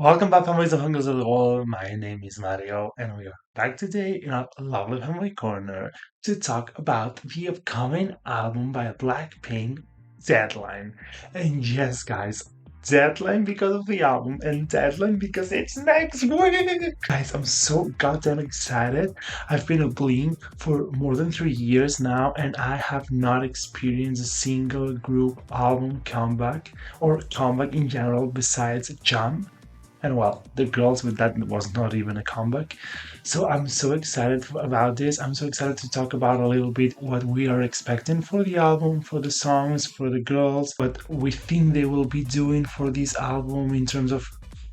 Welcome back, fanboys and fangirls of the world. My name is Mario, and we are back today in our lovely fanboy corner to talk about the upcoming album by Blackpink, Deadline. And yes, guys, Deadline because of the album, and Deadline because it's next week. Guys, I'm so goddamn excited. I've been a Bling for more than 3 years now, and I have not experienced a single group album comeback or comeback in general besides Jump. And well, the girls with that was not even a comeback. So I'm so excited about this. I'm so excited to talk about a little bit what we are expecting for the album, for the songs, for the girls, what we think they will be doing for this album in terms of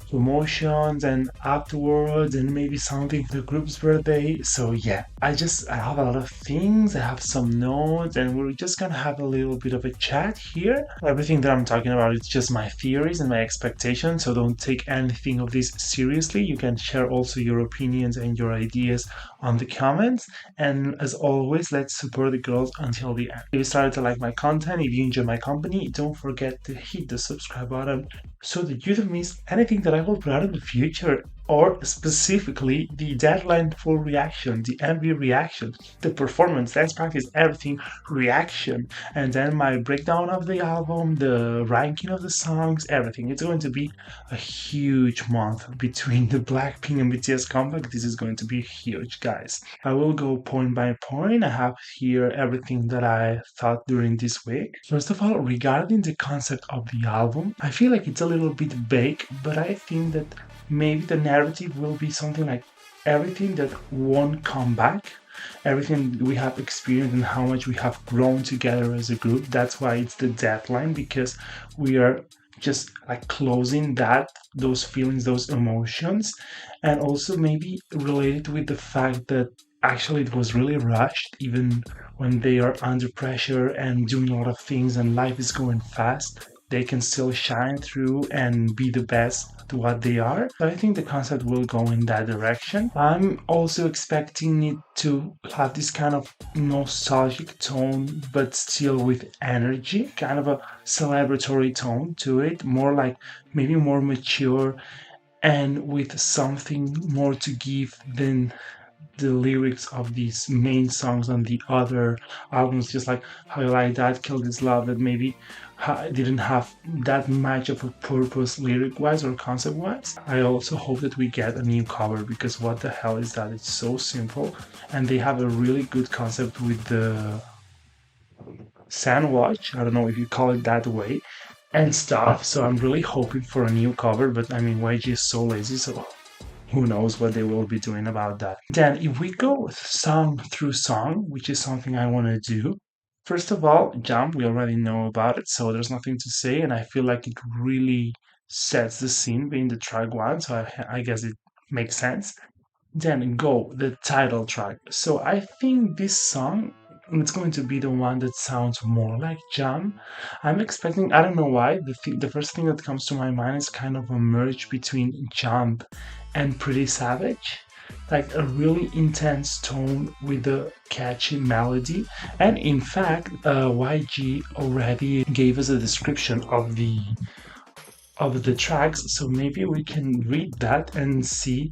promotions and afterwards and maybe something for the group's birthday. So yeah, I have a lot of things. I have some notes and we're just gonna have a little bit of a chat here. Everything that I'm talking about is just my theories and my expectations, so don't take anything of this seriously. You can share also your opinions and your ideas on the comments. And as always, let's support the girls until the end. If you started to like my content, if you enjoy my company, don't forget to hit the subscribe button so that you don't miss anything that I will put out in the future, or specifically the deadline for reaction, the MV reaction, the performance, dance practice, everything reaction, and then my breakdown of the album, the ranking of the songs, everything. It's going to be a huge month between the Blackpink and BTS comeback. This is going to be huge, guys. I will go point by point. I have here everything that I thought during this week. First of all, regarding the concept of the album, I feel like it's a little bit vague, but I think that maybe the narrative will be something like everything that won't come back, everything we have experienced and how much we have grown together as a group. That's why it's the deadline, because we are just like closing those feelings, those emotions, and also maybe related with the fact that actually it was really rushed, even when they are under pressure and doing a lot of things and life is going fast, they can still shine through and be the best to what they are. So I think the concept will go in that direction. I'm also expecting it to have this kind of nostalgic tone, but still with energy, kind of a celebratory tone to it, more like maybe more mature and with something more to give than the lyrics of these main songs on the other albums, just like How You Like That, Kill This Love, that maybe didn't have that much of a purpose lyric wise or concept wise. I also hope that we get a new cover, because what the hell is that? It's so simple, and they have a really good concept with the sandwich. I don't know if you call it that way and stuff. So I'm really hoping for a new cover, but I mean, YG is so lazy, so who knows what they will be doing about that. Then, if we go song through song, which is something I want to do, first of all, Jump, we already know about it, so there's nothing to say, and I feel like it really sets the scene being the track one, so I guess it makes sense. Then Go, the title track. So I think this song it's going to be the one that sounds more like Jam. I'm expecting, I don't know why, the first thing that comes to my mind is kind of a merge between Jump and Pretty Savage. Like a really intense tone with a catchy melody. And in fact, YG already gave us a description of the tracks, so maybe we can read that and see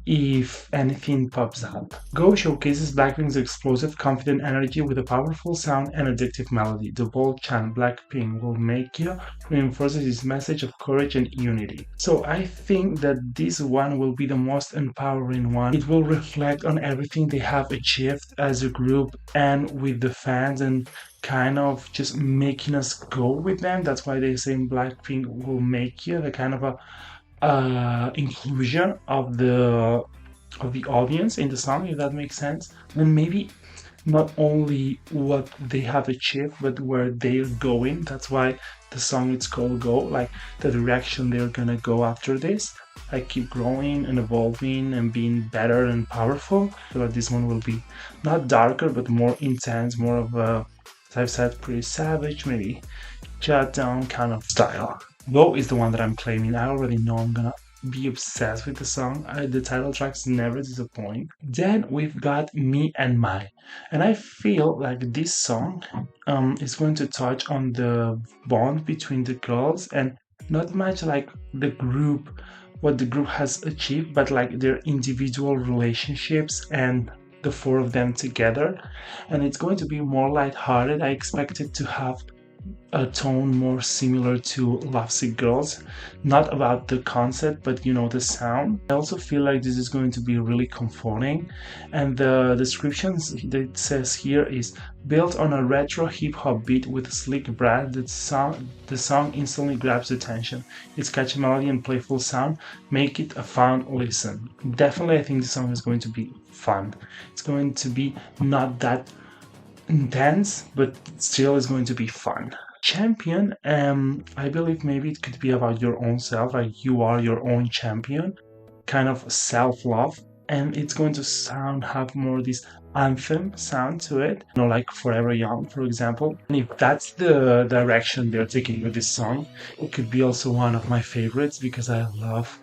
if anything pops up. Go showcases Blackpink's explosive, confident energy with a powerful sound and addictive melody. The bold chant Blackpink will make you reinforces its message of courage and unity. So I think that this one will be the most empowering one. It will reflect on everything they have achieved as a group and with the fans, and kind of just making us go with them. That's why they say Blackpink will make you the kind of a inclusion of the audience in the song, if that makes sense. And maybe not only what they have achieved, but where they're going. That's why the song is called Go, like the direction they're gonna go after this. Like keep growing and evolving and being better and powerful. I feel like this one will be not darker, but more intense, more of a, as I've said, pretty savage, maybe shut down kind of style. Go is the one that I'm claiming. I already know I'm gonna be obsessed with the song. The title tracks never disappoint. Then we've got Me and My, and I feel like this song is going to touch on the bond between the girls, and not much like the group what the group has achieved, but like their individual relationships and the four of them together. And it's going to be more lighthearted. I expect it to have a tone more similar to Lovesick Girls, not about the concept, but the sound. I also feel like this is going to be really comforting, and the descriptions that it says here is built on a retro hip hop beat with a sleek brass. The song instantly grabs attention. Its catchy melody and playful sound make it a fun listen. Definitely, I think the song is going to be fun. It's going to be not that intense, but still is going to be fun. Champion, I believe maybe it could be about your own self, like you are your own champion, kind of self-love, and it's going to have more this anthem sound to it, like Forever Young, for example. And if that's the direction they're taking with this song, it could be also one of my favorites because I love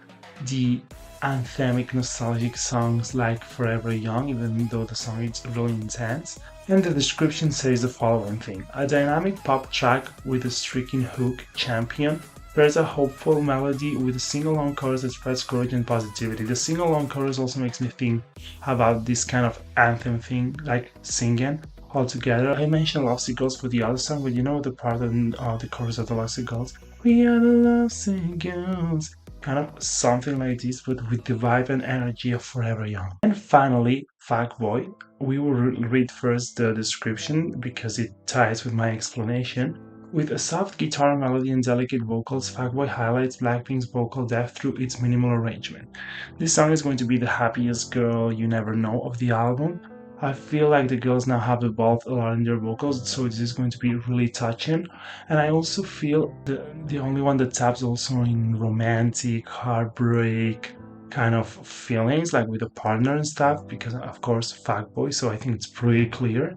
the anthemic nostalgic songs like Forever Young, even though the song is really intense. And the description says the following thing: a dynamic pop track with a striking hook, Champion, pairs a hopeful melody with a sing-along chorus that spreads courage and positivity. The sing-along chorus also makes me think about this kind of anthem thing, like singing all together. I mentioned Lovesick Girls for the other song, but you know the part in the chorus of the Lovesick Girls? We are the Lovesick Girls. Kind of something like this, but with the vibe and energy of Forever Young. And finally, Fanboy. We will read first the description because it ties with my explanation. With a soft guitar melody and delicate vocals, Fanboy highlights Blackpink's vocal depth through its minimal arrangement. This song is going to be the happiest girl you never know of the album. I feel like the girls now have evolved a lot in their vocals, so this is going to be really touching. And I also feel the only one that taps also in romantic, heartbreak kind of feelings, like with a partner and stuff, because of course, Fuckboy, so I think it's pretty clear.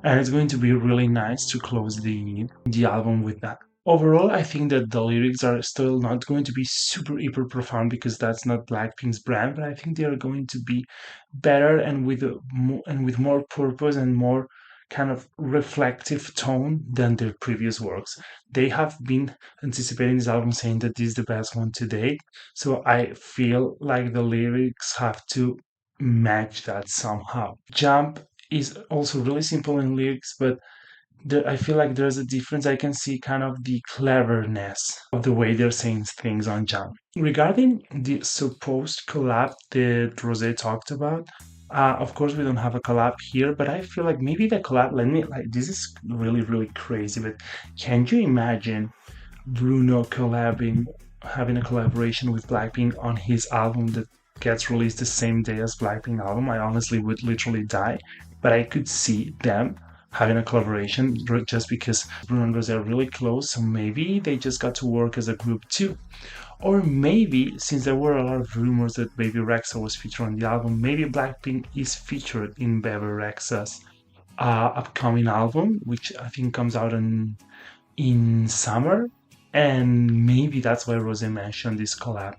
And it's going to be really nice to close the album with that. Overall, I think that the lyrics are still not going to be super hyper profound because that's not Blackpink's brand, but I think they are going to be better and with more purpose and more kind of reflective tone than their previous works. They have been anticipating this album saying that this is the best one to date, so I feel like the lyrics have to match that somehow. Jump is also really simple in lyrics, but I feel like there's a difference. I can see kind of the cleverness of the way they're saying things on Jump. Regarding the supposed collab that Rose talked about, of course, we don't have a collab here, but I feel like maybe the collab, this is really, really crazy, but can you imagine Bruno having a collaboration with Blackpink on his album that gets released the same day as Blackpink album? I honestly would literally die, but I could see them having a collaboration just because Bruno and Rose are really close, so maybe they just got to work as a group too. Or maybe, since there were a lot of rumors that Baby Rexha was featured on the album, maybe Blackpink is featured in Baby Rexha's upcoming album, which I think comes out in summer, and maybe that's why Rose mentioned this collab.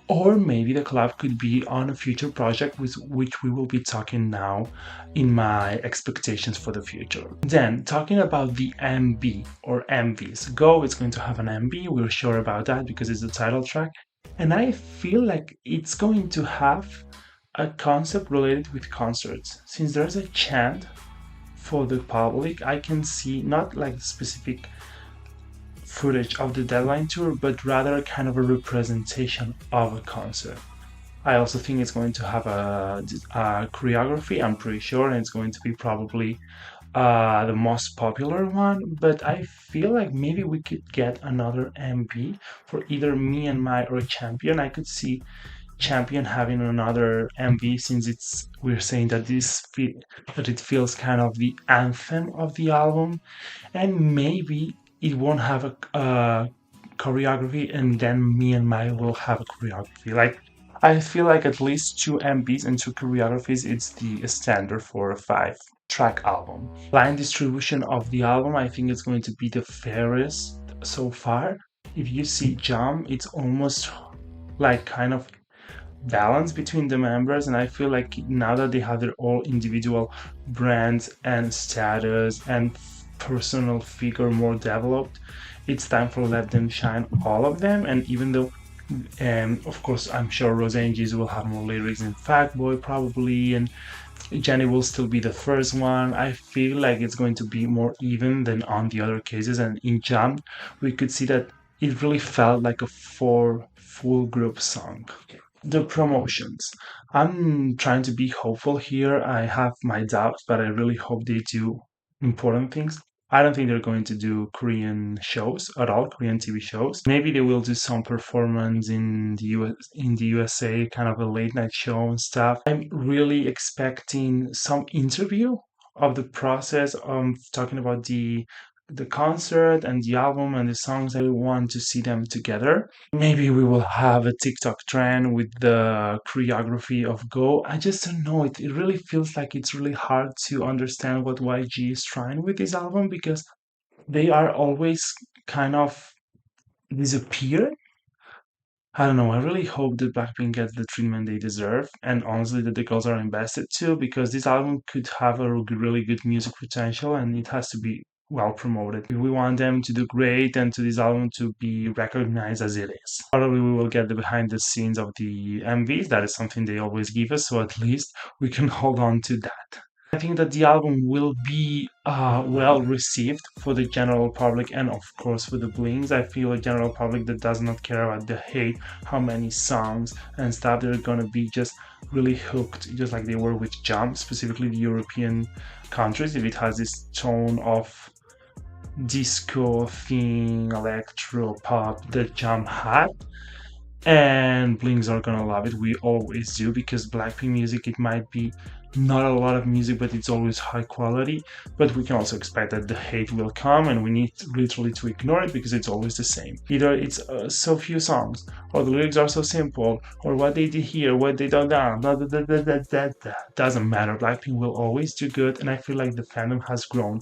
Or maybe the collab could be on a future project with which we will be talking now in my expectations for the future. Then, talking about the MV or MVs. Go is going to have an MV, we're sure about that because it's the title track. And I feel like it's going to have a concept related with concerts. Since there's a chant for the public, I can see not like specific footage of the Deadline tour, but rather kind of a representation of a concert. I also think it's going to have a choreography, I'm pretty sure, and it's going to be probably the most popular one. But I feel like maybe we could get another MV for either Me and My or Champion. I could see Champion having another MV since we're saying that that it feels kind of the anthem of the album, and maybe it won't have a choreography, and then Me and My will have a choreography. Like, I feel like at least two MVs and two choreographies, it's the standard for a 5-track album. Line distribution of the album, I think it's going to be the fairest so far. If you see Jump, it's almost like kind of balance between the members, and I feel like now that they have their all individual brands and status and personal figure more developed, it's time for let them shine, all of them. And even though And of course, I'm sure Rose and Jesus will have more lyrics than Fanboy probably, and Jenny will still be the first one. I feel like it's going to be more even than on the other cases. And in Jam, we could see that it really felt like a four full group song. The promotions. I'm trying to be hopeful here. I have my doubts, but I really hope they do important things. I don't think they're going to do Korean shows at all, Korean TV shows. Maybe they will do some performance in the USA, kind of a late night show and stuff. I'm really expecting some interview of the process of talking about the concert and the album and the songs. I want to see them together. Maybe we will have a TikTok trend with the choreography of Go. I just don't know. It really feels like it's really hard to understand what YG is trying with this album because they are always kind of disappear. I don't know. I really hope that Blackpink gets the treatment they deserve, and honestly, that the girls are invested too, because this album could have a really good music potential, and it has to be well promoted. If we want them to do great and to this album to be recognized as it is, probably we will get the behind the scenes of the MVs. That is something they always give us, so at least we can hold on to that. I think that the album will be well received for the general public and, of course, for the Blings. I feel a general public that does not care about the hate, how many songs and stuff, they're gonna be just really hooked, just like they were with Jump, specifically the European countries. If it has this tone of disco thing, electro pop that Jump had, and Blings are gonna love it. We always do because Blackpink music, it might be not a lot of music, but it's always high quality. But we can also expect that the hate will come, and we need literally to ignore it because it's always the same. Either it's so few songs, or the lyrics are so simple, or what they did here, what they done down, blah, blah, blah, blah, blah, blah, blah. Doesn't matter. Blackpink will always do good, and I feel like the fandom has grown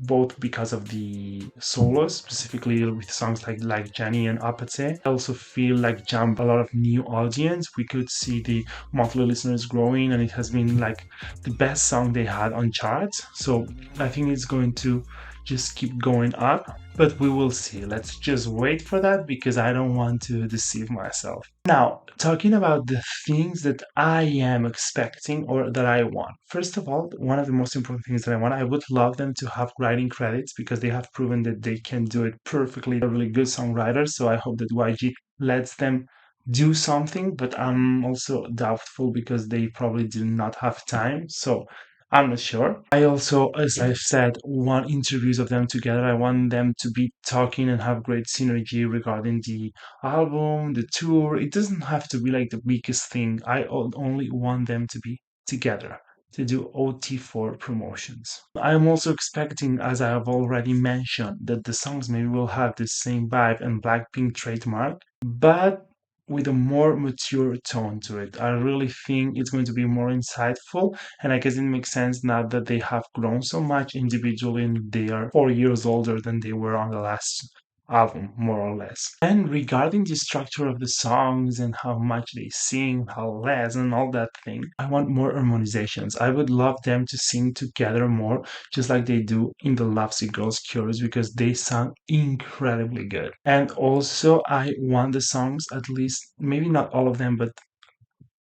both because of the solos, specifically with songs like Jenny and Apate. I also feel like Jump a lot of new audience. We could see the monthly listeners growing, and it has been like the best song they had on charts. So I think it's going to just keep going up, but we will see. Let's just wait for that because I don't want to deceive myself. Now, talking about the things that I am expecting or that I want. First of all, one of the most important things that I want, I would love them to have writing credits because they have proven that they can do it perfectly. They're really good songwriters, so I hope that YG lets them do something, but I'm also doubtful because they probably do not have time. So I'm not sure. I also, as I've said, want interviews of them together. I want them to be talking and have great synergy regarding the album, the tour. It doesn't have to be like the biggest thing. I only want them to be together to do OT4 promotions. I'm also expecting, as I have already mentioned, that the songs maybe will have the same vibe and Blackpink trademark, but with a more mature tone to it. I really think it's going to be more insightful, and I guess it makes sense now that they have grown so much individually and they are 4 years older than they were on the last album, more or less. And regarding the structure of the songs and how much they sing, how less, and all that thing, I want more harmonizations. I would love them to sing together more, just like they do in the Lovesick Girls chorus, because they sound incredibly good. And also, I want the songs, at least, maybe not all of them, but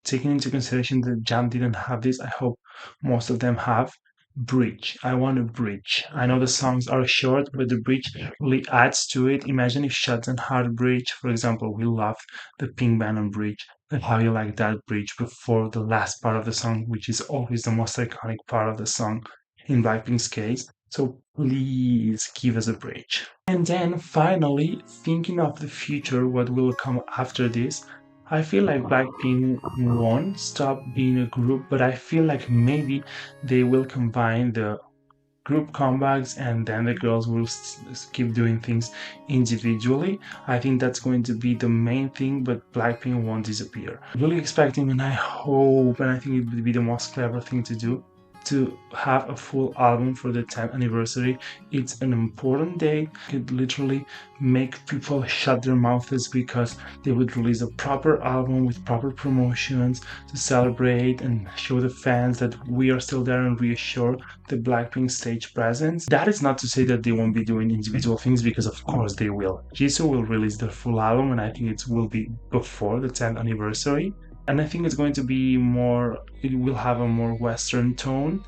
taking into consideration that Jam didn't have this, I hope most of them have bridge. I want a bridge. I know the songs are short, but the bridge really adds to it. Imagine if Shots and Heart bridge, for example, we love the Pink Bannon bridge. And how you like that bridge before the last part of the song, which is always the most iconic part of the song in Blackpink's case. So please give us a bridge. And then finally, thinking of the future, what will come after this, I feel like Blackpink won't stop being a group, but I feel like maybe they will combine the group comebacks and then the girls will keep doing things individually. I think that's going to be the main thing, but Blackpink won't disappear. Really expecting, and I hope, and I think it would be the most clever thing to do, to have a full album for the 10th anniversary. It's an important day. It literally make people shut their mouths because they would release a proper album with proper promotions to celebrate and show the fans that we are still there and reassure the Blackpink stage presence. That is not to say that they won't be doing individual things, because of course they will. Jisoo will release their full album, and I think it will be before the 10th anniversary. And I think it's going to be more, it will have a more Western tone,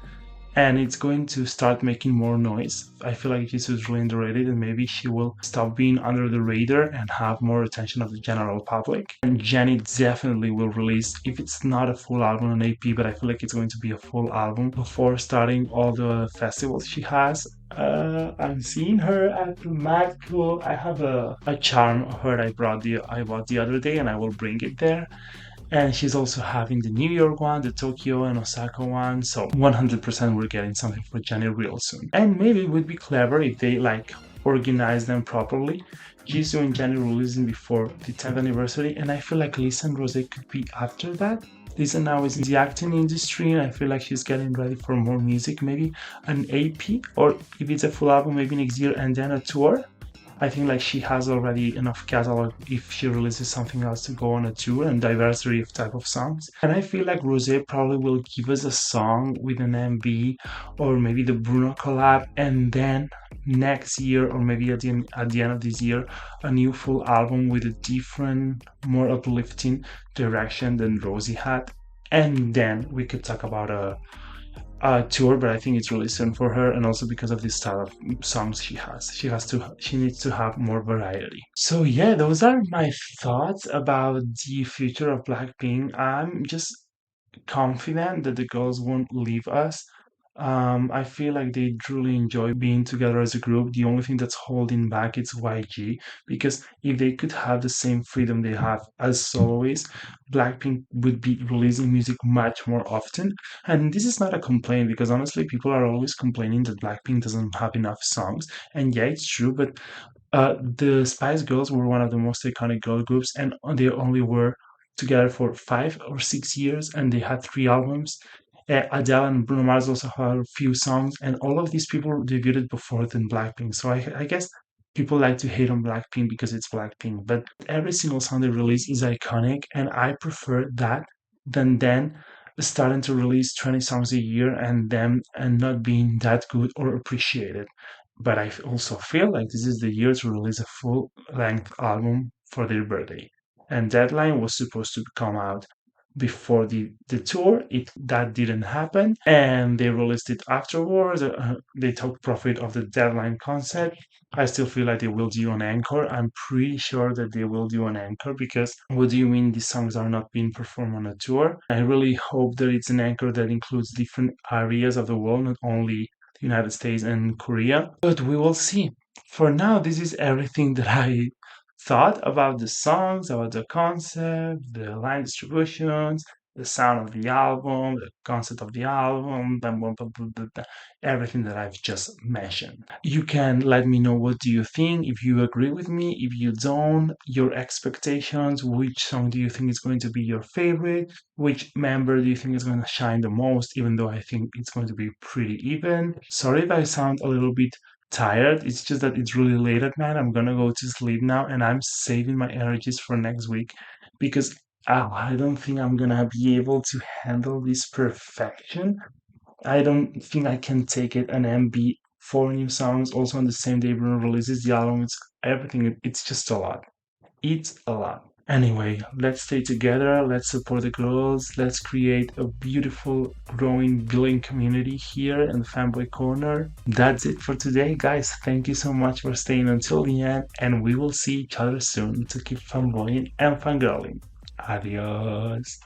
and it's going to start making more noise. I feel like Jisoo is really underrated, and maybe she will stop being under the radar and have more attention of the general public. And Jennie definitely will release, if it's not a full album, an AP, but I feel like it's going to be a full album before starting all the festivals she has. I'm seeing her at the Mad Cool. I have a charm of her I bought the other day, and I will bring it there. And she's also having the New York one, the Tokyo and Osaka one. So 100% we're getting something for Jennie real soon. And maybe it would be clever if they like organize them properly. Jisoo and Jennie releasing before the 10th anniversary, and I feel like Lisa and Rose could be after that. Lisa now is in the acting industry, and I feel like she's getting ready for more music, maybe an AP, or if it's a full album, maybe next year, and then a tour. I think like she has already enough catalog if she releases something else to go on a tour and diversity of type of songs. And I feel like Rose probably will give us a song with an MV or maybe the Bruno collab, and then next year or maybe at the end of this year a new full album with a different, more uplifting direction than Rosie had. And then we could talk about a tour, but I think it's really soon for her, and also because of the style of songs she has. She needs to have more variety. So yeah, those are my thoughts about the future of Blackpink. I'm just confident that the girls won't leave us. I feel like they truly enjoy being together as a group. The only thing that's holding back is YG, because if they could have the same freedom they have as soloists, Blackpink would be releasing music much more often. And this is not a complaint, because honestly, people are always complaining that Blackpink doesn't have enough songs. And yeah, it's true, but the Spice Girls were one of the most iconic girl groups, and they only were together for 5 or 6 years, and they had 3 albums. Adele and Bruno Mars also had a few songs, and all of these people debuted before than Blackpink. So I guess people like to hate on Blackpink because it's Blackpink, but every single song they release is iconic, and I prefer that than then starting to release 20 songs a year and them and not being that good or appreciated. But I also feel like this is the year to release a full length album for their birthday. And Deadline was supposed to come out before the tour. That didn't happen, and they released it afterwards. They took profit of the Deadline concept. I still feel like they will do an encore. I'm pretty sure that they will do an encore, because what do you mean these songs are not being performed on a tour? I really hope that it's an encore that includes different areas of the world, not only the United States and Korea. But we will see. For now, this is everything that I thought about the songs, about the concept, the line distributions, the sound of the album, the concept of the album, everything that I've just mentioned. You can let me know what do you think, if you agree with me, if you don't, your expectations, which song do you think is going to be your favorite, which member do you think is going to shine the most, even though I think it's going to be pretty even. Sorry if I sound a little bit tired. It's just that it's really late at night. I'm gonna go to sleep now, and I'm saving my energies for next week, because I don't think I'm gonna be able to handle this perfection. I don't think I can take it. An MB, 4 new songs, also on the same day Bruno releases the album. It's everything. It's just a lot. It's a lot. Anyway, let's stay together. Let's support the girls. Let's create a beautiful, growing, building community here in the Fanboy Corner. That's it for today, guys. Thank you so much for staying until the end, and we will see each other soon to keep fanboying and fangirling. Adios.